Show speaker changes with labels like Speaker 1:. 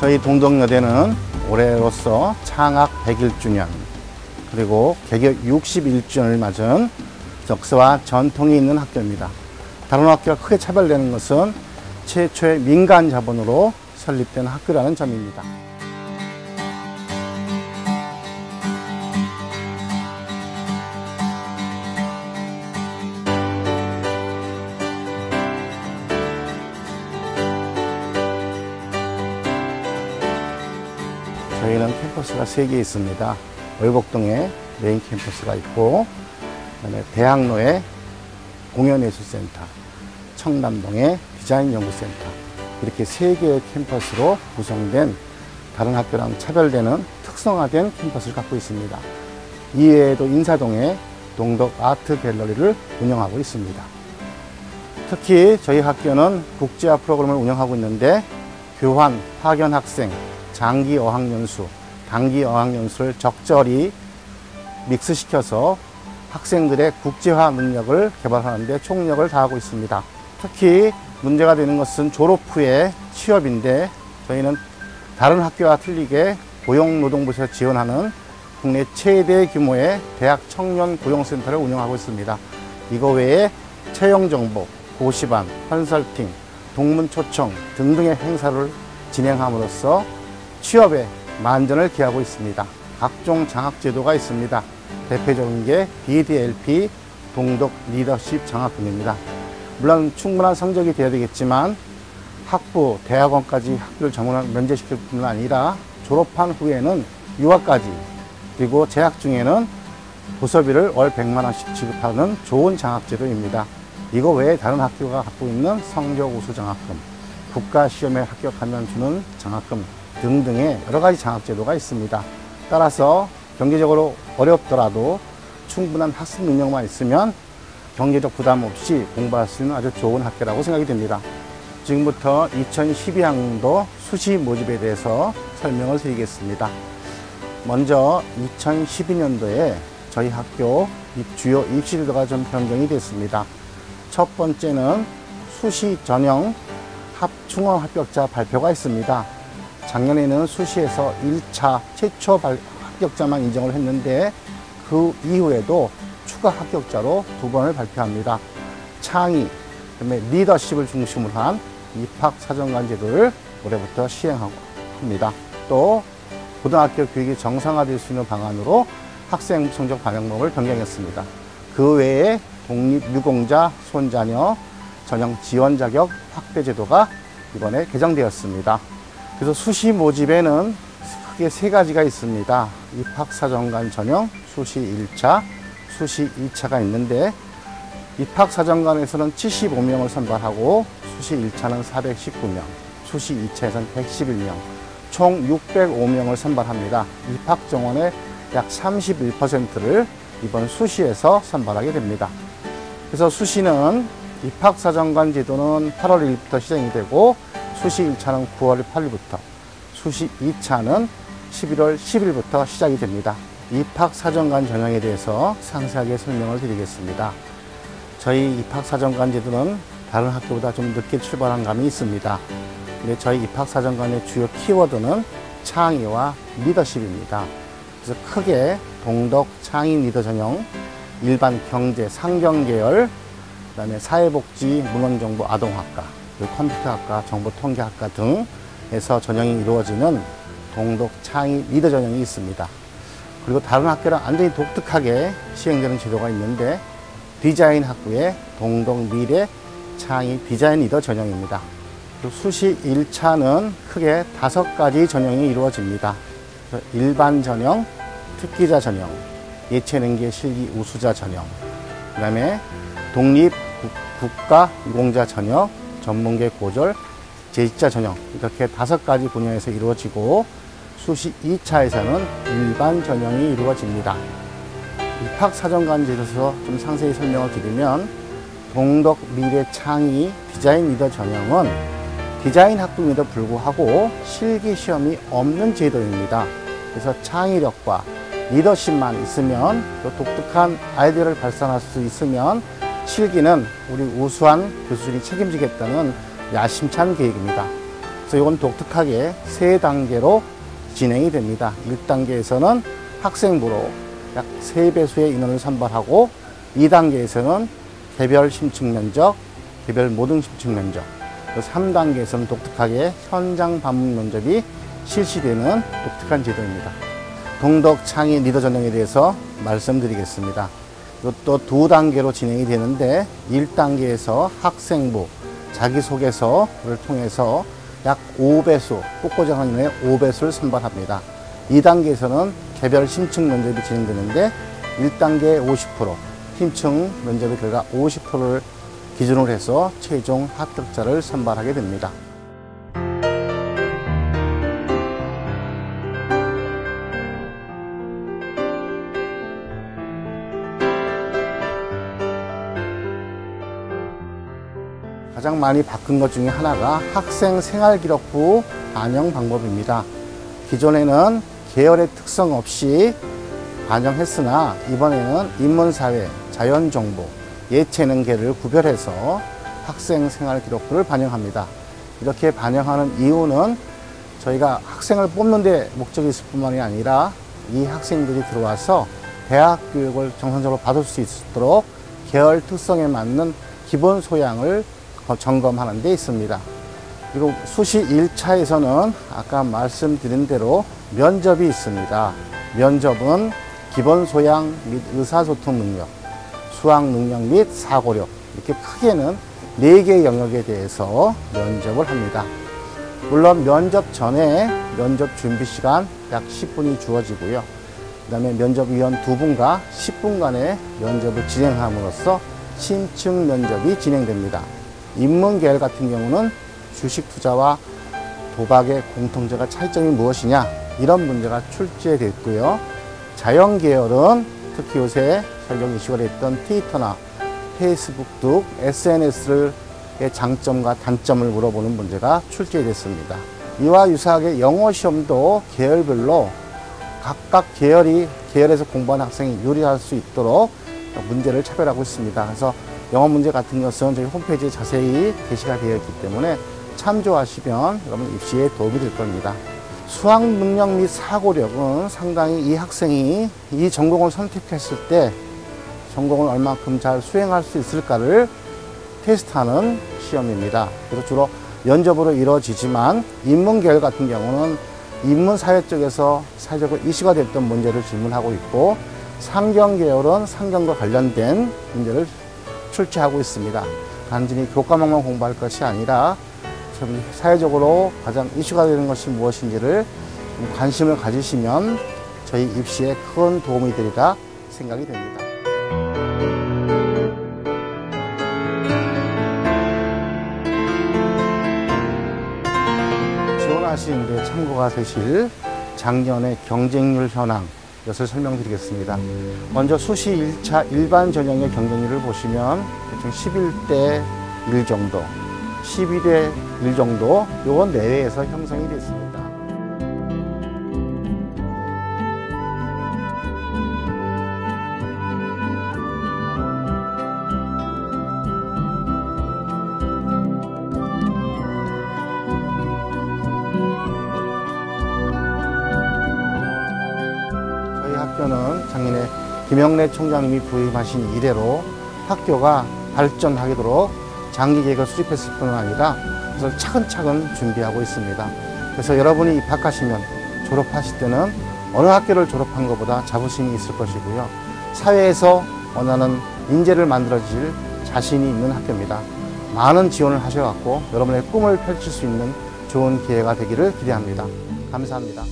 Speaker 1: 저희 동덕여대는 올해로서 창학 101주년 그리고 개교 61주년을 맞은 역사와 전통이 있는 학교입니다. 다른 학교와 크게 차별되는 것은 최초의 민간 자본으로 설립된 학교라는 점입니다. 저희는 캠퍼스가 3개 있습니다. 월곡동에 메인 캠퍼스가 있고, 그다음에 대학로에 공연예술센터, 청담동에 디자인연구센터, 이렇게 3개의 캠퍼스로 구성된 다른 학교랑 차별되는 특성화된 캠퍼스를 갖고 있습니다. 이외에도 인사동에 동덕 아트 갤러리를 운영하고 있습니다. 특히 저희 학교는 국제화 프로그램을 운영하고 있는데 교환, 파견 학생, 장기 어학연수, 단기 어학연수를 적절히 믹스시켜서 학생들의 국제화 능력을 개발하는 데 총력을 다하고 있습니다. 특히 문제가 되는 것은 졸업 후에 취업인데 저희는 다른 학교와 틀리게 고용노동부에서 지원하는 국내 최대 규모의 대학 청년 고용센터를 운영하고 있습니다. 이거 외에 채용정보, 고시반, 컨설팅, 동문 초청 등등의 행사를 진행함으로써 취업에 만전을 기하고 있습니다. 각종 장학제도가 있습니다. 대표적인 게 BDLP 동덕 리더십 장학금입니다. 물론 충분한 성적이 되어야 되겠지만 학부, 대학원까지 학교를 면제시킬 뿐만 아니라 졸업한 후에는 유학까지, 그리고 재학 중에는 부서비를 월 100만 원씩 지급하는 좋은 장학제도입니다. 이거 외에 다른 학교가 갖고 있는 성적 우수 장학금, 국가시험에 합격하면 주는 장학금 등등의 여러 가지 장학제도가 있습니다. 따라서 경제적으로 어렵더라도 충분한 학습 능력만 있으면 경제적 부담 없이 공부할 수 있는 아주 좋은 학교라고 생각이 됩니다. 지금부터 2012학년도 수시 모집에 대해서 설명을 드리겠습니다. 먼저 2012년도에 저희 학교 주요 입시제도가 좀 변경이 됐습니다. 첫 번째는 수시 전형 중앙 합격자 발표가 있습니다. 작년에는 수시에서 1차 최초 합격자만 인정을 했는데 그 이후에도 추가 합격자로 2번을 발표합니다. 창의, 그다음에 리더십을 중심으로 한 입학사정관 제도를 올해부터 시행하고 합니다. 또 고등학교 교육이 정상화될 수 있는 방안으로 학생 성적 반영법을 변경했습니다. 그 외에 독립유공자 손자녀 전형 지원 자격 확대 제도가 이번에 개정되었습니다. 그래서 수시 모집에는 크게 3가지가 있습니다. 입학사정관 전형 수시 1차, 수시 2차가 있는데 입학사정관에서는 75명을 선발하고 수시 1차는 419명, 수시 2차에서는 111명, 총 605명을 선발합니다. 입학정원의 약 31%를 이번 수시에서 선발하게 됩니다. 그래서 수시는 입학사정관 제도는 8월 1일부터 시행이 되고 수시 1차는 9월 8일부터, 수시 2차는 11월 10일부터 시작이 됩니다. 입학사정관 전형에 대해서 상세하게 설명을 드리겠습니다. 저희 입학사정관 제도는 다른 학교보다 좀 늦게 출발한 감이 있습니다. 근데 저희 입학사정관의 주요 키워드는 창의와 리더십입니다. 그래서 크게 동덕 창의 리더 전형, 일반 경제, 상경계열, 그다음에 사회복지, 문헌정보, 아동학과, 그리고 컴퓨터학과, 정보통계학과 등에서 전형이 이루어지는 동덕 창의 리더 전형이 있습니다. 그리고 다른 학교랑 완전히 독특하게 시행되는 제도가 있는데 디자인 학부의 동덕 미래 창의 디자인 리더 전형입니다. 그리고 수시 1차는 크게 5가지 전형이 이루어집니다. 일반 전형, 특기자 전형, 예체능계 실기 우수자 전형, 그 다음에 독립 국가 유공자 전형, 전문계 고졸, 재직자 전형, 이렇게 5가지 분야에서 이루어지고 수시 2차에서는 일반 전형이 이루어집니다. 입학사정관 제도에서 좀 상세히 설명을 드리면 동덕 미래 창의 디자인 리더 전형은 디자인 학부임에도 불구하고 실기 시험이 없는 제도입니다. 그래서 창의력과 리더십만 있으면 또 독특한 아이디어를 발산할 수 있으면 실기는 우리 우수한 교수진이 책임지겠다는 야심찬 계획입니다. 그래서 이건 독특하게 3단계로 진행이 됩니다. 1단계에서는 학생부로 약 3배수의 인원을 선발하고 2단계에서는 개별 심층 면접, 개별 모든 심층 면접, 3단계에서는 독특하게 현장 방문 면접이 실시되는 독특한 제도입니다. 동덕 창의 리더 전형에 대해서 말씀드리겠습니다. 이것도 2단계로 진행이 되는데 1단계에서 학생부, 자기소개서를 통해서 약 5배수, 꽃고정한 인원의 5배수를 선발합니다. 2단계에서는 개별 심층 면접이 진행되는데 1단계 50%, 심층 면접의 결과 50%를 기준으로 해서 최종 합격자를 선발하게 됩니다. 가장 많이 바꾼 것 중에 하나가 학생 생활기록부 반영 방법입니다. 기존에는 계열의 특성 없이 반영했으나 이번에는 인문사회, 자연정보, 예체능계를 구별해서 학생 생활기록부를 반영합니다. 이렇게 반영하는 이유는 저희가 학생을 뽑는 데 목적이 있을 뿐만이 아니라 이 학생들이 들어와서 대학 교육을 정상적으로 받을 수 있도록 계열 특성에 맞는 기본 소양을 점검하는 데 있습니다. 그리고 수시 1차에서는 아까 말씀드린 대로 면접이 있습니다. 면접은 기본 소양 및 의사소통 능력, 수학 능력 및 사고력, 이렇게 크게는 4개의 영역에 대해서 면접을 합니다. 물론 면접 전에 면접 준비 시간 약 10분이 주어지고요. 그 다음에 면접위원 2분과 10분간의 면접을 진행함으로써 심층 면접이 진행됩니다. 인문계열 같은 경우는 주식 투자와 도박의 공통점과 차이점이 무엇이냐, 이런 문제가 출제됐고요. 자연계열은 특히 요새 설령 이슈가 됐던 트위터나 페이스북 등 SNS의 장점과 단점을 물어보는 문제가 출제됐습니다. 이와 유사하게 영어 시험도 계열별로 각각 계열에서 공부하는 학생이 유리할 수 있도록 문제를 차별하고 있습니다. 그래서 영어 문제 같은 것은 저희 홈페이지에 자세히 게시가 되어 있기 때문에 참조하시면 여러분 입시에 도움이 될 겁니다. 수학 능력 및 사고력은 상당히 이 학생이 이 전공을 선택했을 때 전공을 얼만큼 잘 수행할 수 있을까를 테스트하는 시험입니다. 그래서 주로 면접으로 이루어지지만 인문계열 같은 경우는 인문사회 쪽에서 사회적으로 이슈가 됐던 문제를 질문하고 있고, 상경계열은 상경과 관련된 문제를 출제하고 있습니다. 단순히 교과목만 공부할 것이 아니라 사회적으로 가장 이슈가 되는 것이 무엇인지를 관심을 가지시면 저희 입시에 큰 도움이 되리라 생각이 됩니다. 지원하시는데 참고가 되실 작년의 경쟁률 현황, 이것을 설명드리겠습니다. 먼저 수시 1차 일반 전형의 경쟁률을 보시면 대충 11대 1 정도, 12대 1 정도, 요건 내외에서 형성이 됐습니다. 학교는 작년에 김영래 총장님이 부임하신 이래로 학교가 발전하도록 장기 계획을 수립했을 뿐만 아니라 그래서 차근차근 준비하고 있습니다. 그래서 여러분이 입학하시면 졸업하실 때는 어느 학교를 졸업한 것보다 자부심이 있을 것이고요. 사회에서 원하는 인재를 만들어질 자신이 있는 학교입니다. 많은 지원을 하셔갖고 여러분의 꿈을 펼칠 수 있는 좋은 기회가 되기를 기대합니다. 감사합니다.